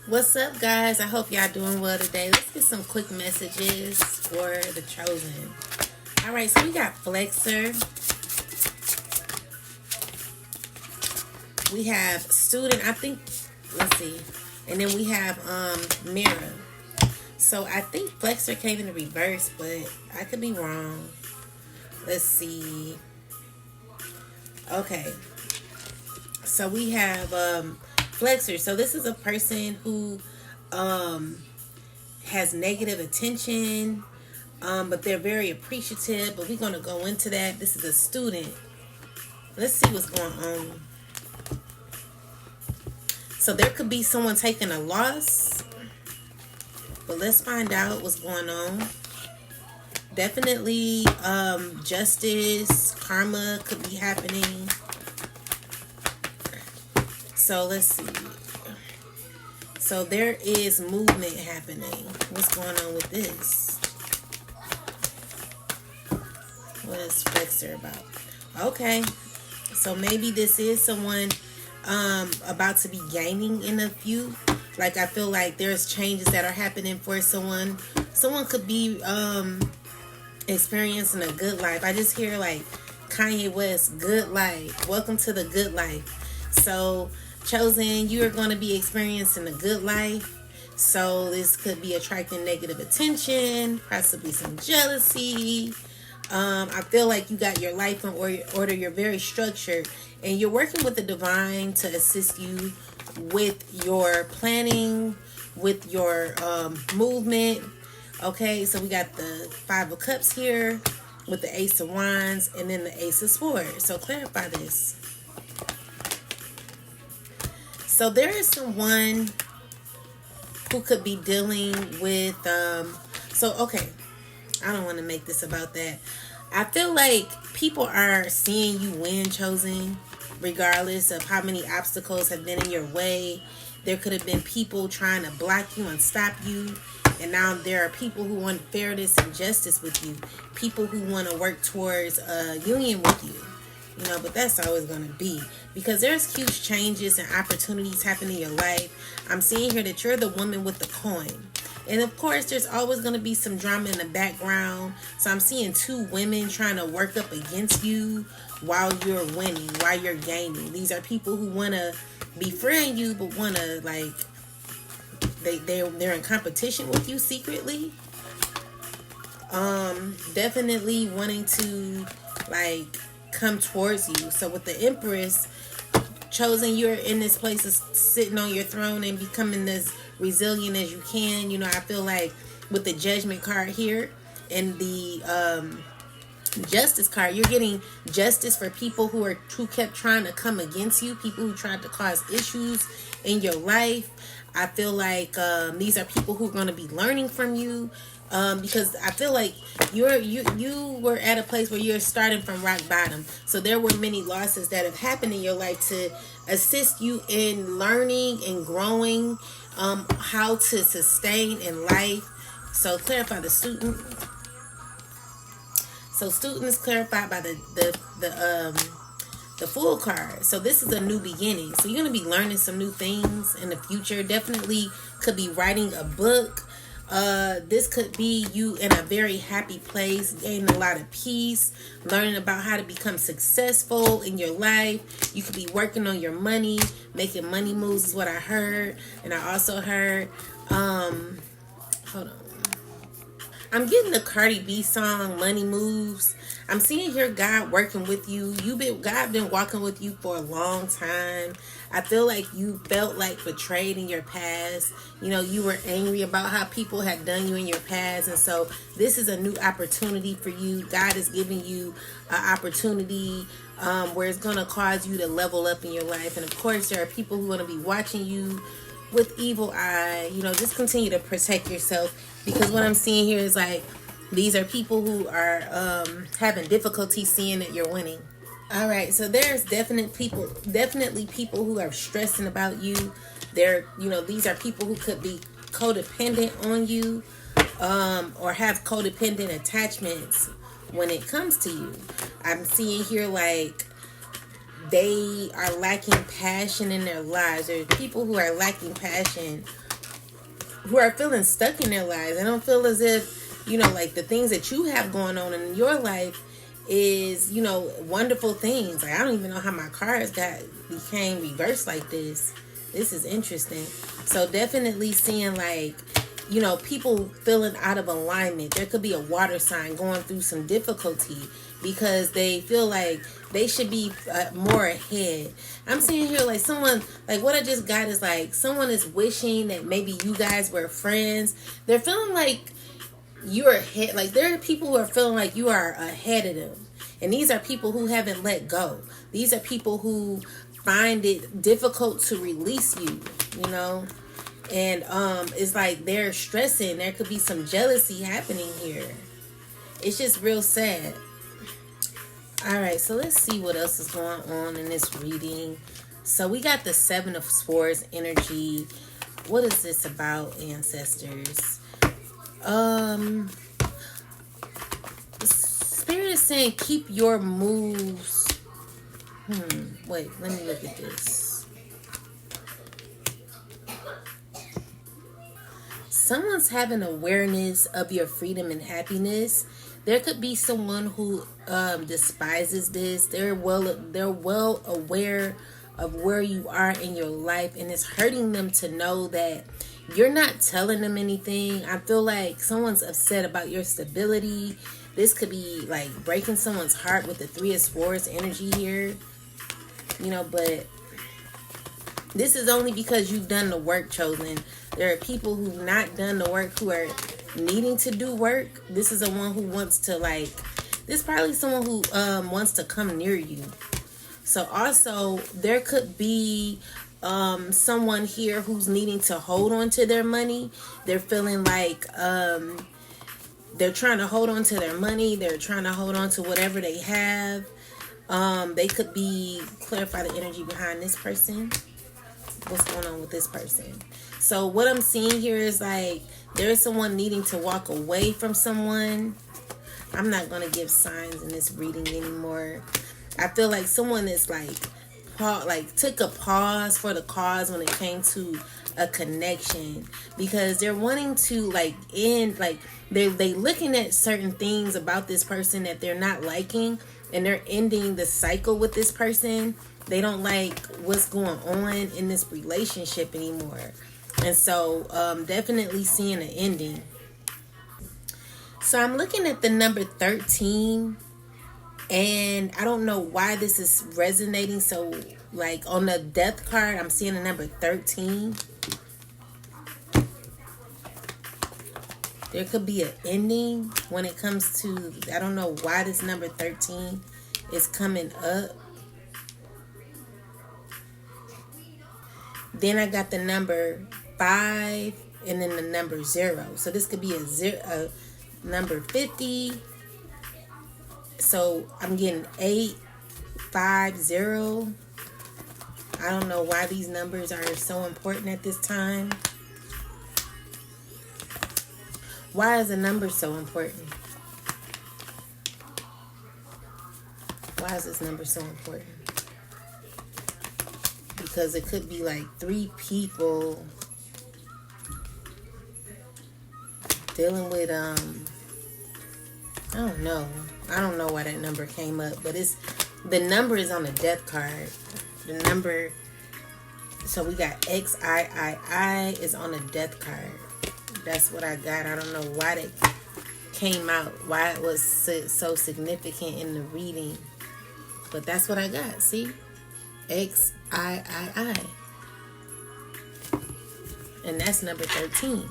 What's up, guys? I hope y'all doing well today. Let's get some quick messages for the chosen. All right, so we got Flexor. We have student, I think, let's see. And then we have Mirror. So I think Flexor came in the reverse, but I could be wrong. Let's see. Okay. So we have Flexor. So this is a person who has negative attention, but they're very appreciative. But we're going to go into that. This is a student. Let's see what's going on. So there could be someone taking a loss, but let's find out what's going on. Definitely justice, karma could be happening. So let's see. So there is movement happening. What's going on with this? What is Flexor about? Okay. So maybe this is someone about to be gaining in a few. Like I feel like there's changes that are happening for someone. Someone could be experiencing a good life. I just hear like Kanye West, good life. Welcome to the good life. So chosen, you are going to be experiencing a good life. So this could be attracting negative attention, possibly some jealousy. I feel like you got your life in order. You're very structured, and you're working with the divine to assist you with your planning, with your movement. Okay, so we got the Five of Cups here with the Ace of Wands and then the Ace of Swords. So clarify this. So there is someone who could be dealing with, okay, I don't want to make this about that. I feel like people are seeing you win, chosen, regardless of how many obstacles have been in your way. There could have been people trying to block you and stop you. And now there are people who want fairness and justice with you. People who want to work towards a union with you. You know, but that's always going to be. Because there's huge changes and opportunities happening in your life. I'm seeing here that you're the woman with the coin. And of course, there's always going to be some drama in the background. So I'm seeing two women trying to work up against you while you're winning, while you're gaining. These are people who want to befriend you, but want to, like, they're in competition with you secretly. Definitely wanting to, like, come towards you. So with the Empress, chosen, you're in this place of sitting on your throne and becoming as resilient as you can. You know, I feel like with the Judgment card here and the Justice card, you're getting justice for people who kept trying to come against you, people who tried to cause issues in your life. I feel like these are people who are going to be learning from you. Because I feel like you were at a place where you're starting from rock bottom. So there were many losses that have happened in your life to assist you in learning and growing, how to sustain in life. So clarify the student. So student is clarified by the Fool card. So this is a new beginning. So you're going to be learning some new things in the future. Definitely could be writing a book. This could be you in a very happy place, gaining a lot of peace, learning about how to become successful in your life. You could be working on your money, making money moves is what I heard. And I also heard, hold on. I'm getting the Cardi B song, Money Moves. I'm seeing here God working with you. God been walking with you for a long time. I feel like you felt like betrayed in your past. You know, you were angry about how people had done you in your past. And so this is a new opportunity for you. God is giving you an opportunity where it's going to cause you to level up in your life. And of course, there are people who are going to be watching you with evil eye. You know, just continue to protect yourself. Because what I'm seeing here is like, these are people who are having difficulty seeing that you're winning. All right, so there's definitely people who are stressing about you. These are people who could be codependent on you, or have codependent attachments when it comes to you. I'm seeing here like they are lacking passion in their lives. There are people who are lacking passion who are feeling stuck in their lives. They don't feel as if, you know, like the things that you have going on in your life is, you know, wonderful things. Like, I don't even know how my cards became reversed like this. This is interesting. So definitely seeing, like, you know, people feeling out of alignment. There could be a water sign going through some difficulty because they feel like they should be more ahead. I'm seeing here like someone, like what I just got is like someone is wishing that maybe you guys were friends. They're feeling like you're ahead. Like there are people who are feeling like you are ahead of them. And these are people who haven't let go. These are people who find it difficult to release you, you know. And it's like they're stressing. There could be some jealousy happening here. It's just real sad. Alright, so let's see what else is going on in this reading. So we got the Seven of Swords energy. What is this about, ancestors? Spirit is saying keep your moves. Wait, let me look at this. Someone's having awareness of your freedom and happiness. There could be someone who despises this. They're well aware of where you are in your life, and it's hurting them to know that you're not telling them anything. I feel like someone's upset about your stability. This could be like breaking someone's heart with the Three of Swords energy here. You know, but this is only because you've done the work, chosen. There are people who've not done the work who are needing to do work. This is the one who wants to, like, this is probably someone who wants to come near you. So also there could be someone here who's needing to hold on to their money. They're feeling like they're trying to hold on to their money. They're trying to hold on to whatever they have. They could be, clarify the energy behind this person. What's going on with this person? So what I'm seeing here is like there is someone needing to walk away from someone. I'm not going to give signs in this reading anymore. I feel like someone is like took a pause for the cause when it came to a connection, because they're wanting to like end, like they looking at certain things about this person that they're not liking, and they're ending the cycle with this person. They don't like what's going on in this relationship anymore. And so definitely seeing an ending. So I'm looking at the number 13, and I don't know why this is resonating. So like on the death card, I'm seeing the number 13. There could be an ending when it comes to, I don't know why this number 13 is coming up. Then I got the number 5 and then the number 0. So this could be a number 50. So I'm getting 8, 5, 0. I don't know why these numbers are so important at this time. Why is a number so important? Why is this number so important? Because it could be like 3 people dealing with I don't know why that number came up, but the number is on the death card. The number, so we got XIII is on the death card. That's what I got. I don't know why that came out, why it was so significant in the reading, but that's what I got. See, XIII, and that's number 13.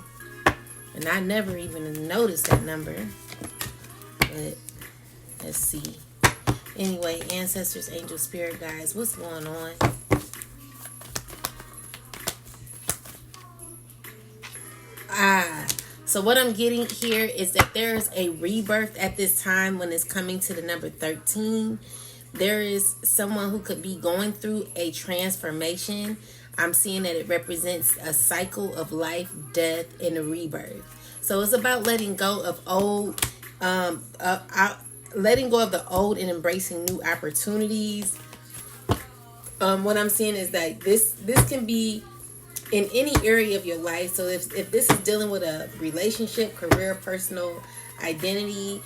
And I never even noticed that number. But let's see. Anyway, ancestors, angels, spirit guides, what's going on? So what I'm getting here is that there is a rebirth at this time when it's coming to the number 13. There is someone who could be going through a transformation. I'm seeing that it represents a cycle of life, death, and a rebirth. So it's about letting go of old, letting go of the old and embracing new opportunities. What I'm seeing is that this can be, in any area of your life. So if this is dealing with a relationship, career, personal identity,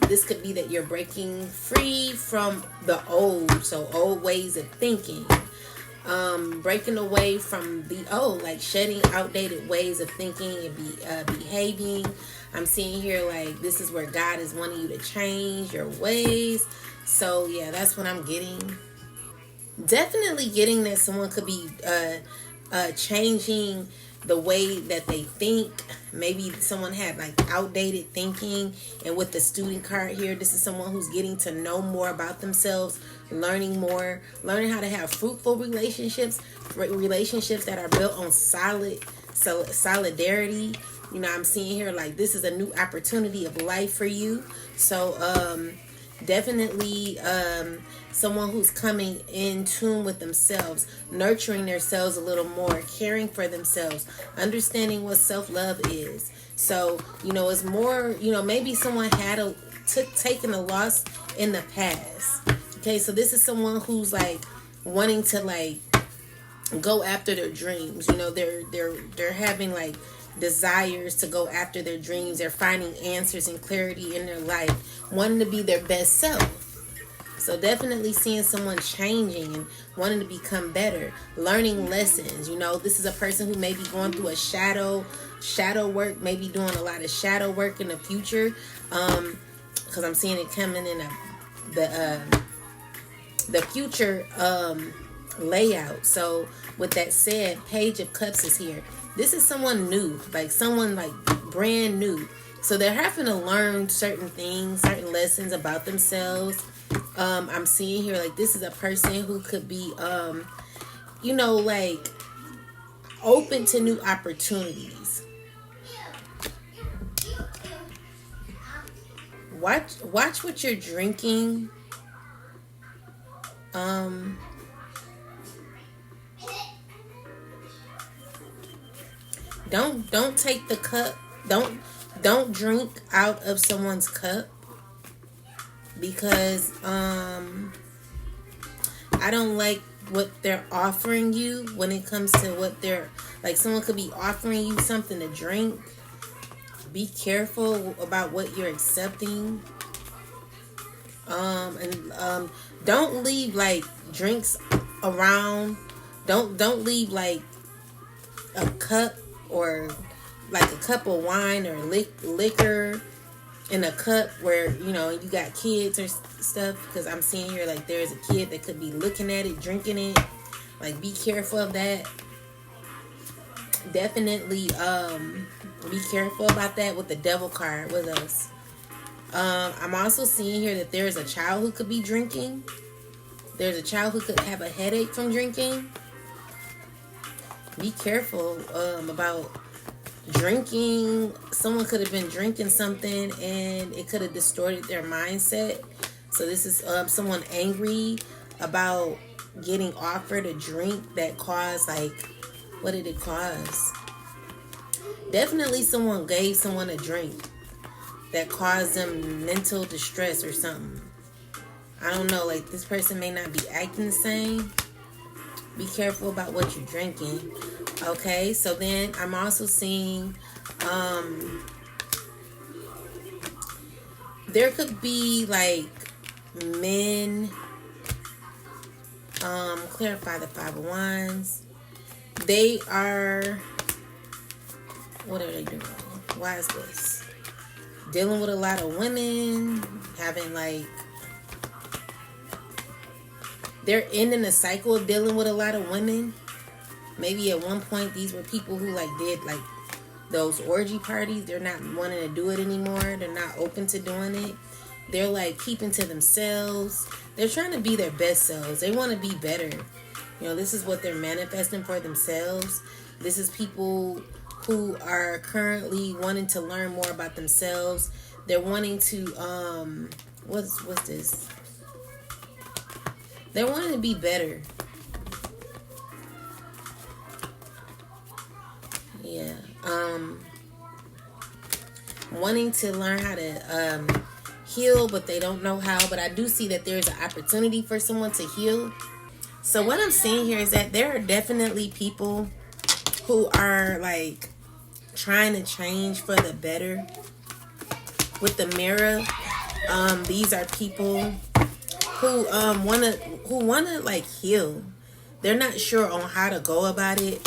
this could be that you're breaking free from the old ways of thinking, breaking away from the old, like shedding outdated ways of thinking and behaving. I'm seeing here like this is where God is wanting you to change your ways. So yeah, that's what I'm getting. Definitely getting that someone could be changing the way that they think. Maybe someone had like outdated thinking, and with the student card here, this is someone who's getting to know more about themselves, learning more, learning how to have fruitful relationships that are built on solidarity. You know, I'm seeing here like this is a new opportunity of life for you. So definitely someone who's coming in tune with themselves, nurturing themselves a little more, caring for themselves, understanding what self-love is. So, you know, it's more, you know, maybe someone had taken a loss in the past. Okay, so this is someone who's like wanting to like go after their dreams. You know, they're having like desires to go after their dreams. They're finding answers and clarity in their life, wanting to be their best self. So definitely seeing someone changing and wanting to become better, learning lessons. You know, this is a person who may be going through a shadow work, maybe doing a lot of shadow work in the future. Because I'm seeing it coming in the future layout. So with that said, Page of Cups is here. This is someone new, like someone like brand new. So they're having to learn certain things, certain lessons about themselves. I'm seeing here like this is a person who could be, you know, like open to new opportunities. Watch what you're drinking. Don't take the cup. Don't drink out of someone's cup, because I don't like what they're offering you when it comes to what they're like. Someone could be offering you something to drink. Be careful about what you're accepting. And don't leave like drinks around. Don't leave like a cup or like a cup of wine or liquor in a cup where, you know, you got kids or stuff, because I'm seeing here like there's a kid that could be looking at it, drinking it. Like, be careful of that. Definitely be careful about that with the devil card with us. I'm also seeing here that there's a child who could be drinking. There's a child who could have a headache from drinking. Be careful about drinking. Someone could have been drinking something and it could have distorted their mindset. So this is someone angry about getting offered a drink that caused, like, what did it cause? Definitely someone gave someone a drink that caused them mental distress or something. I don't know, like this person may not be acting the same. Be careful about what you're drinking. Okay, so then I'm also seeing there could be like men, clarify the 5 of Wands. They are, what are they doing? Why is this? Dealing with a lot of women, having like, they're ending the cycle of dealing with a lot of women. Maybe at one point these were people who like did like those orgy parties. They're not wanting to do it anymore. They're not open to doing it. They're like keeping to themselves. They're trying to be their best selves. They want to be better. You know, this is what they're manifesting for themselves. This is people who are currently wanting to learn more about themselves. They're wanting to what's this? They're wanting to be better. Yeah. Wanting to learn how to heal, but they don't know how. But I do see that there's an opportunity for someone to heal. So what I'm seeing here is that there are definitely people who are like trying to change for the better. With the mirror, these are people who wanna like heal. They're not sure on how to go about it,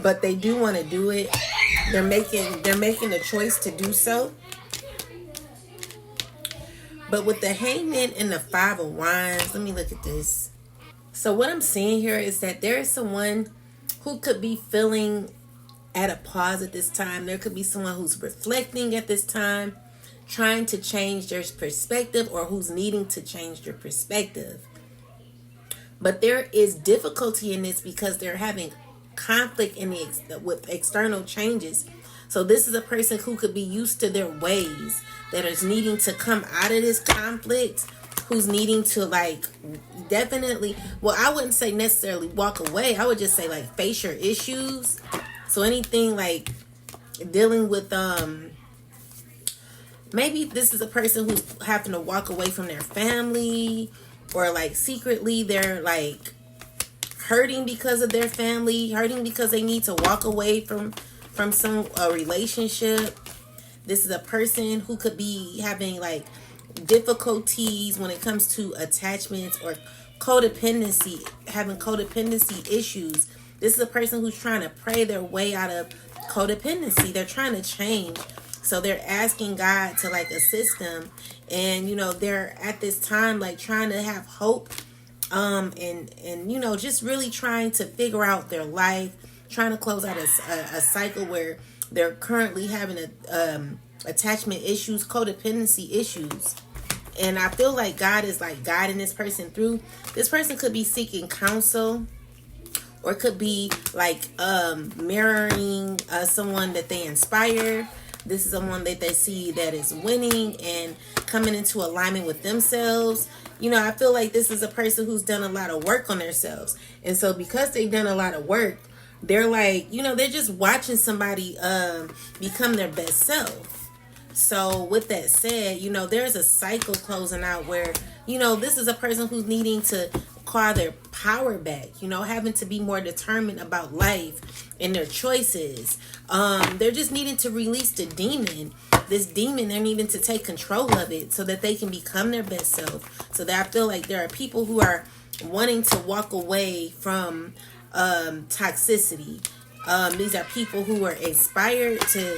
but they do want to do it. They're making a choice to do so. But with the Hangman and the Five of Wands, let me look at this. So what I'm seeing here is that there is someone who could be feeling at a pause at this time. There could be someone who's reflecting at this time, trying to change their perspective, or who's needing to change their perspective. But there is difficulty in this because they're having conflict with external changes. So this is a person who could be used to their ways, that is needing to come out of this conflict, who's needing to like definitely, well, I wouldn't say necessarily walk away. I would just say like face your issues. So anything like dealing with maybe this is a person who's having to walk away from their family, or like secretly they're like hurting because of their family, hurting because they need to walk away from some relationship. This is a person who could be having like difficulties when it comes to attachments or codependency, having codependency issues. This is a person who's trying to pray their way out of codependency. They're trying to change. So they're asking God to like assist them. And, you know, they're at this time like trying to have hope. And you know, just really trying to figure out their life, trying to close out a cycle where they're currently having attachment issues, codependency issues. And I feel like God is like guiding this person through. This person could be seeking counsel, or could be like mirroring someone that they inspire. This is someone that they see that is winning and coming into alignment with themselves. You know, I feel like this is a person who's done a lot of work on themselves. And so because they've done a lot of work, they're like, you know, they're just watching somebody become their best self. So with that said, you know, there's a cycle closing out where, you know, this is a person who's needing to call their power back, you know, having to be more determined about life and their choices. They're just needing to release the demon. This demon, they're needing to take control of it so that they can become their best self. So that I feel like there are people who are wanting to walk away from toxicity. These are people who are inspired to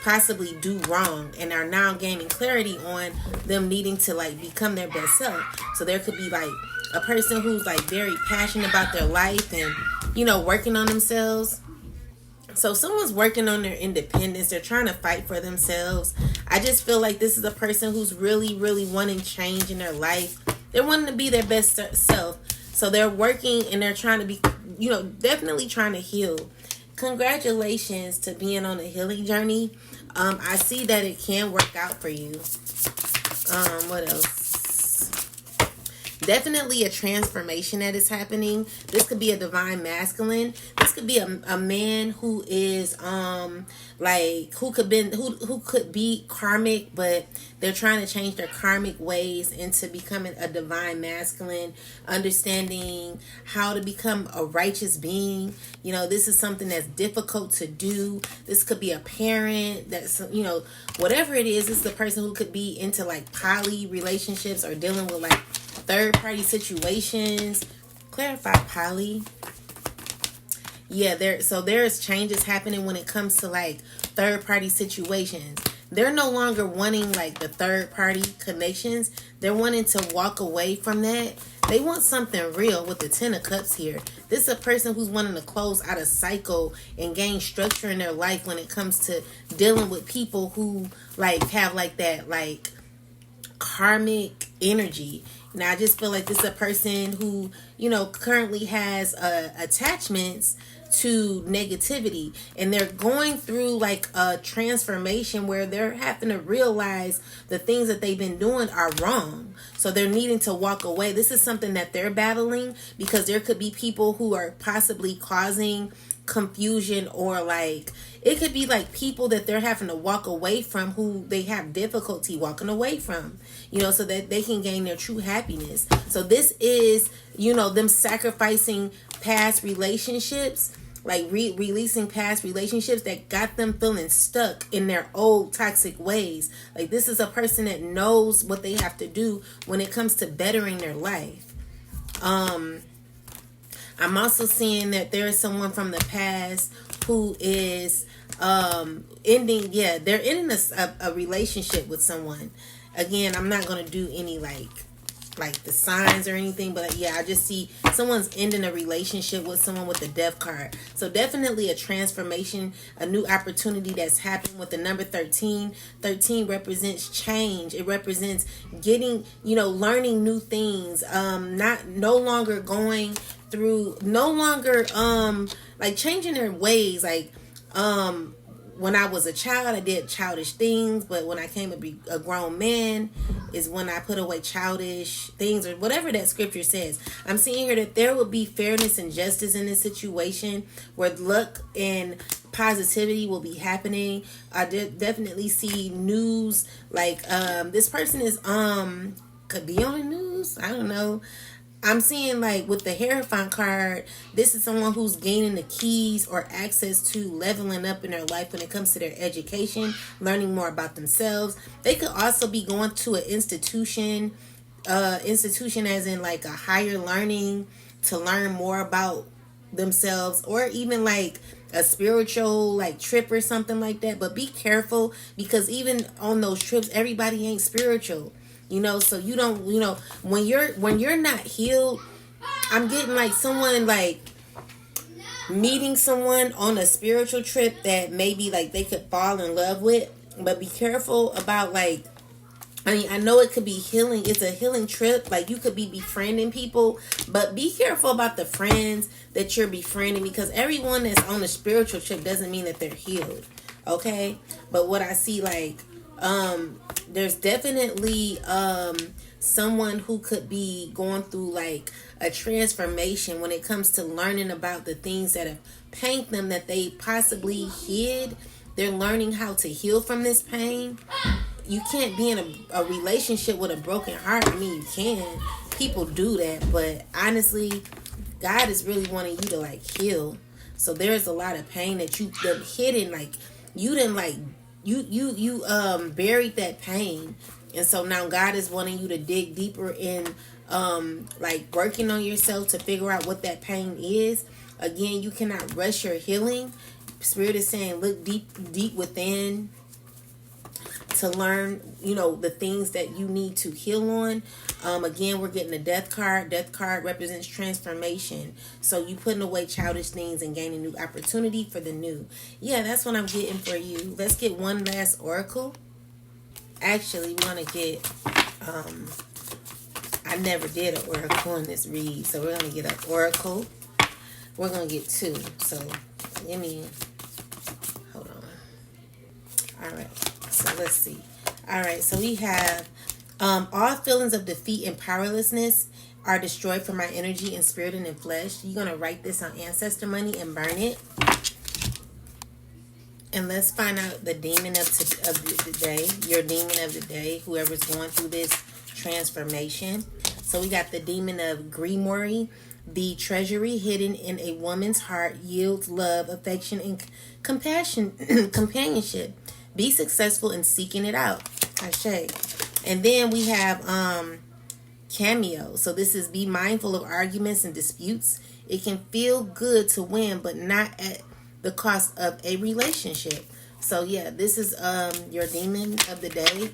possibly do wrong and are now gaining clarity on them needing to like become their best self. So there could be like a person who's like very passionate about their life and, you know, working on themselves. So someone's working on their independence. They're trying to fight for themselves. I just feel like this is a person who's really, really wanting change in their life. They're wanting to be their best self. So they're working and they're trying to be, you know, definitely trying to heal. Congratulations to being on a healing journey. I see that it can work out for you. What else? Definitely a transformation that is happening. This could be a divine masculine. This could be a man who is like who could be karmic, but they're trying to change their karmic ways into becoming a divine masculine, understanding how to become a righteous being. You know, this is something that's difficult to do. This could be a parent that's, you know, whatever it is. This is the person who could be into like poly relationships or dealing with like third-party situations. Clarify poly. Yeah, there's changes happening when it comes to like third-party situations. They're no longer wanting like the third-party connections. They're wanting to walk away from that. They want something real with the Ten of Cups here. This is a person who's wanting to close out a cycle and gain structure in their life when it comes to dealing with people who like have like that like karmic energy. Now, I just feel like this is a person who, you know, currently has attachments to negativity, and they're going through like a transformation where they're having to realize the things that they've been doing are wrong. So they're needing to walk away. This is something that they're battling because there could be people who are possibly causing confusion, or like it could be like people that they're having to walk away from who they have difficulty walking away from, you know, so that they can gain their true happiness. So this is, you know, them sacrificing past relationships like releasing past relationships that got them feeling stuck in their old toxic ways. Like, this is a person that knows what they have to do when it comes to bettering their life. I'm also seeing that there is someone from the past who is ending, they're ending a relationship with someone. Again, I'm not going to do any like the signs or anything, but yeah, I just see someone's ending a relationship with someone with the death card. So definitely a transformation, a new opportunity that's happening with the number 13. 13 represents change. It represents getting, learning new things, no longer going through, like changing their ways. Like, when I was a child, I did childish things, but when I came to be a grown man is when I put away childish things, or whatever that scripture says. I'm seeing here that there will be fairness and justice in this situation, where luck and positivity will be happening. I definitely see news, like this person is could be on the news. I don't know. I'm seeing, like, with the Hierophant card, this is someone who's gaining the keys or access to leveling up in their life when it comes to their education, learning more about themselves. They could also be going to an institution as in like a higher learning to learn more about themselves, or even like a spiritual like trip or something like that. But be careful, because even on those trips, everybody ain't spiritual. So you don't, when you're not healed, I'm getting like someone like meeting someone on a spiritual trip that maybe like they could fall in love with. But be careful about, like, I know it could be healing. It's a healing trip. Like, you could be befriending people, but be careful about the friends that you're befriending, because everyone that's on a spiritual trip doesn't mean that they're healed. Okay. But what I see, like, there's definitely someone who could be going through like a transformation when it comes to learning about the things that have pained them, that they possibly hid. They're learning how to heal from this pain. You can't be in a relationship with a broken heart. I mean, you can. People do that, but honestly, God is really wanting you to like heal. So there's a lot of pain that you've been hidden, like you didn't like. You buried that pain, and so now God is wanting you to dig deeper in like working on yourself to figure out what that pain is. Again, you cannot rush your healing. Spirit is saying look deep within to learn, the things that you need to heal on. Again, we're getting the death card. Death card represents transformation. So you putting away childish things and gaining new opportunity for the new. Yeah, that's what I'm getting for you. Let's get one last oracle. Actually, we're going to get, I never did an oracle in this read. So we're going to get an oracle. We're going to get two. So let me, hold on. All right. So let's see. All right. So we have, all feelings of defeat and powerlessness are destroyed from my energy and spirit and in flesh. You're going to write this on ancestor money and burn it. And let's find out the demon of the day. Your demon of the day. Whoever's going through this transformation. So we got the demon of grimoire. The treasury hidden in a woman's heart yields love, affection, and companionship. Be successful in seeking it out. Ashe. And then we have cameo. So this is be mindful of arguments and disputes. It can feel good to win, but not at the cost of a relationship. So yeah, this is your demon of the day.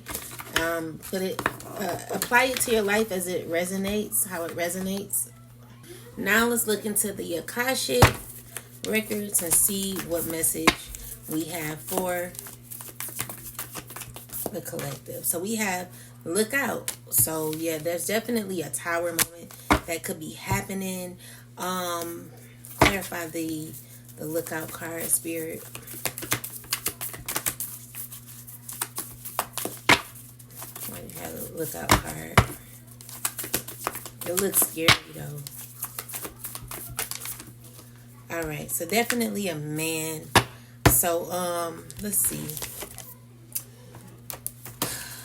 Apply it to your life as it resonates, how it resonates. Now let's look into the Akashic records and see what message we have for the collective. So we have look out. So yeah, there's definitely a tower moment that could be happening. Clarify the lookout card, spirit. We have a lookout card. It looks scary though. All right, so definitely a man. So let's see.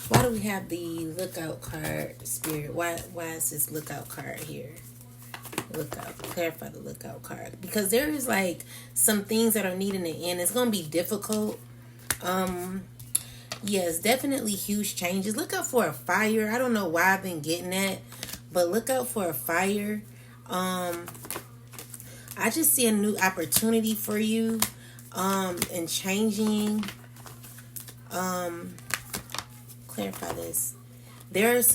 Why do we have the lookout card, spirit? Why is this lookout card here? Lookout. Clarify the lookout card. Because there is like some things that are needing to end. It's going to be difficult. Yes, definitely huge changes. Look out for a fire. I don't know why I've been getting that, but look out for a fire. I just see a new opportunity for you, and changing. Clarify this. There's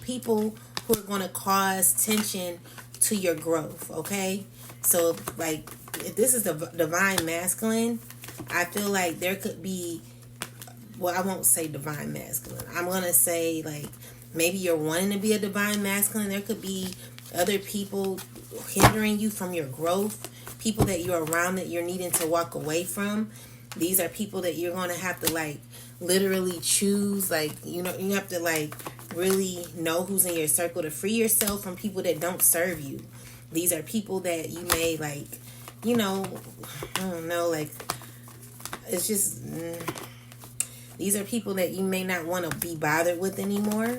people who are going to cause tension to your growth, okay? So, like, if this is the divine masculine, I feel like there could be, well, I won't say divine masculine. I'm going to say, like, maybe you're wanting to be a divine masculine. There could be other people hindering you from your growth, people that you're around that you're needing to walk away from. These are people that you're going to have to, like, literally choose. Like, you know, you have to, like, really know who's in your circle to free yourself from people that don't serve you. These are people that you may, like, you know, I don't know, like, it's just, these are people that you may not want to be bothered with anymore.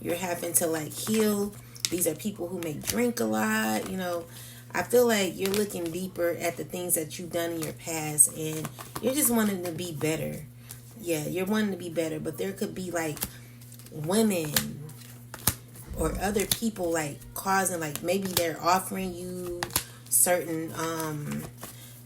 You're having to, like, heal. These are people who may drink a lot, you know. I feel like you're looking deeper at the things that you've done in your past, and you're just wanting to be better. Yeah, you're wanting to be better, but there could be, like, women or other people, like, causing, like, maybe they're offering you certain,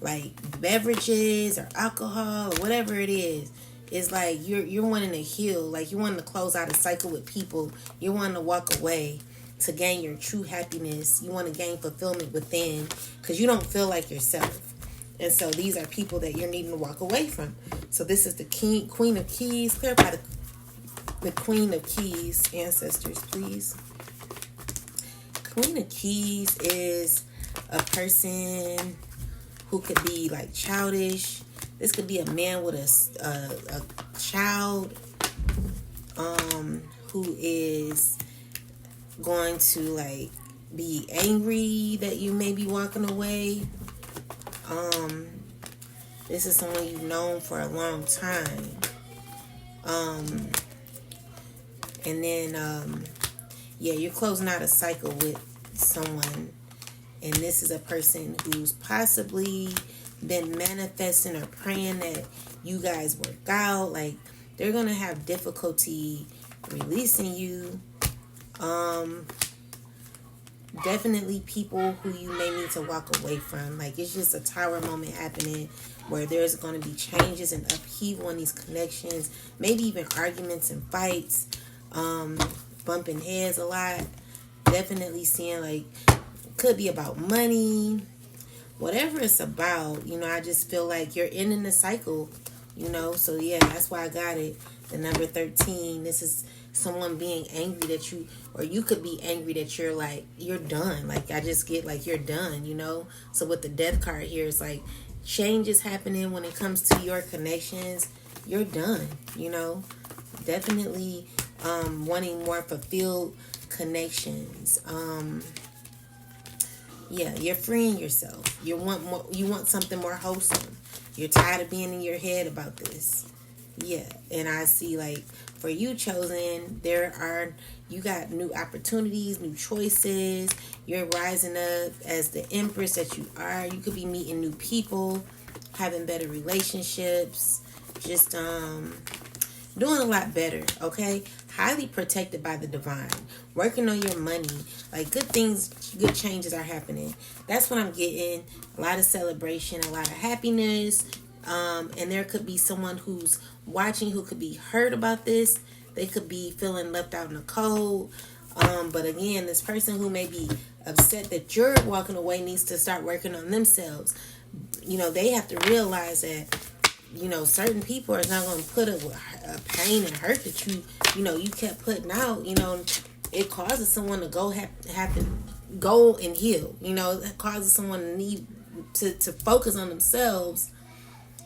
like, beverages or alcohol or whatever it is. It's like you're wanting to heal, like, you're wanting to close out a cycle with people. You're wanting to walk away to gain your true happiness. You want to gain fulfillment within, because you don't feel like yourself. And so these are people that you're needing to walk away from. So this is the Queen of Keys. Clarify the Queen of Keys, ancestors, please. Queen of Keys is a person who could be, like, childish. This could be a man with a child who is going to, like, be angry that you may be walking away. This is someone you've known for a long time. And then, yeah, you're closing out a cycle with someone. And this is a person who's possibly been manifesting or praying that you guys work out. Like, they're going to have difficulty releasing you. Definitely people who you may need to walk away from. Like, it's just a tower moment happening where there's going to be changes and upheaval in these connections. Maybe even arguments and fights. Bumping heads a lot. Definitely seeing, like, could be about money. Whatever it's about, you know, I just feel like you're ending the cycle, you know. So, yeah, that's why I got it. The number 13. This is someone being angry that you, or you could be angry that you're, like, you're done. Like, I just get, like, you're done, you know. So with the death card here, it's like change is happening when it comes to your connections. You're done, you know. Definitely wanting more fulfilled connections. Yeah, you're freeing yourself. You want something more wholesome. You're tired of being in your head about this. Yeah, and I see, like, for you, chosen, you got new opportunities, new choices. You're rising up as the empress that you are. You could be meeting new people, having better relationships, just doing a lot better, okay? Highly protected by the divine. Working on your money. Like, good things, good changes are happening. That's what I'm getting. A lot of celebration, a lot of happiness. And there could be someone who's watching who could be hurt about this. They could be feeling left out in the cold. But again, this person who may be upset that you're walking away needs to start working on themselves. You know, they have to realize that, you know, certain people are not going to put up with pain and hurt that you kept putting out. You know, it causes someone to go and heal. You know, it causes someone to need to focus on themselves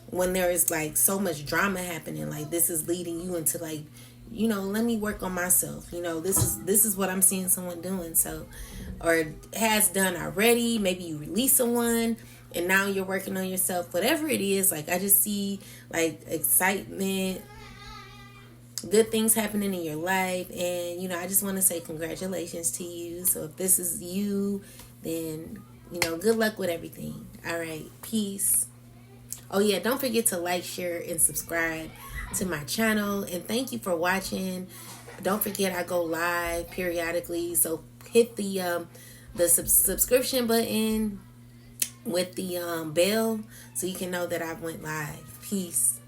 when there is, like, so much drama happening. Like, this is leading you into, like, you know, let me work on myself. You know, this is what I'm seeing someone doing. So, or has done already. Maybe you release someone and now you're working on yourself. Whatever it is, like, I just see, like, excitement. good things happening in your life. And, I just want to say congratulations to you. So if this is you, then, good luck with everything. All right. Peace. Oh, yeah. Don't forget to like, share, and subscribe to my channel. And thank you for watching. Don't forget I go live periodically. So hit the subscription button with the bell so you can know that I went live. Peace.